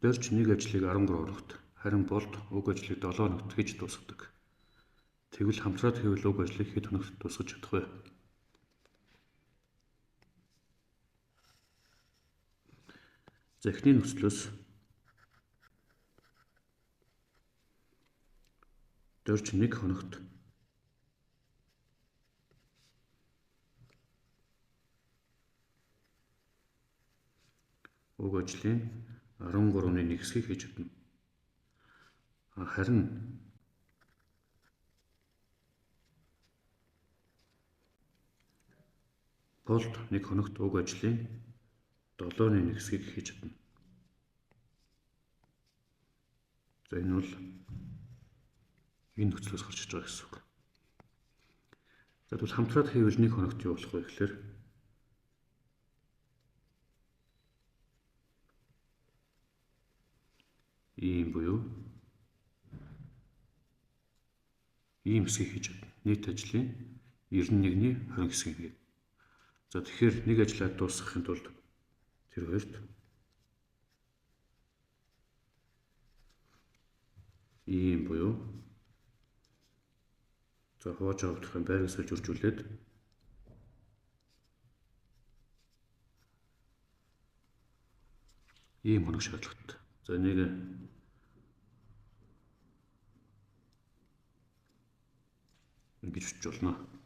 Дорж нэг ажлыг 13 хоногт, харин болд уг ажлыг 7 хоногт хийж дуусгадаг. Тэгвэл хамтраад хийвэл уг ажлыг хэд хоногт дуусгаж чадах вэ? За эхний нөхцлөөс дорж нэг хоногт уг ажлын 13-ны 1 хэсгийг хийж чадна. Харин болд нэг хоногт уг ажлын 7-ны 1 хэсгийг хийж чадна. За энэ бол энэ нөхцлөөс гарч иж байгаа гэсэн үг. За тэгвэл хамтраад хийвэл нэг хоногт юу болох вэ гэхээр ийм буюу ийм хэсгийг хийж чадна. Нийт ажлын 91-ний 20 хэсгийг хийнэ. За тэгэхээр нэг ажлаа дуусгахын тулд тэр хоёрт ийм буюу за хувааж авахын байрыг солиулжүүлээд ийм хоног шаардлагатай. За нэг ингэж бичиж болно.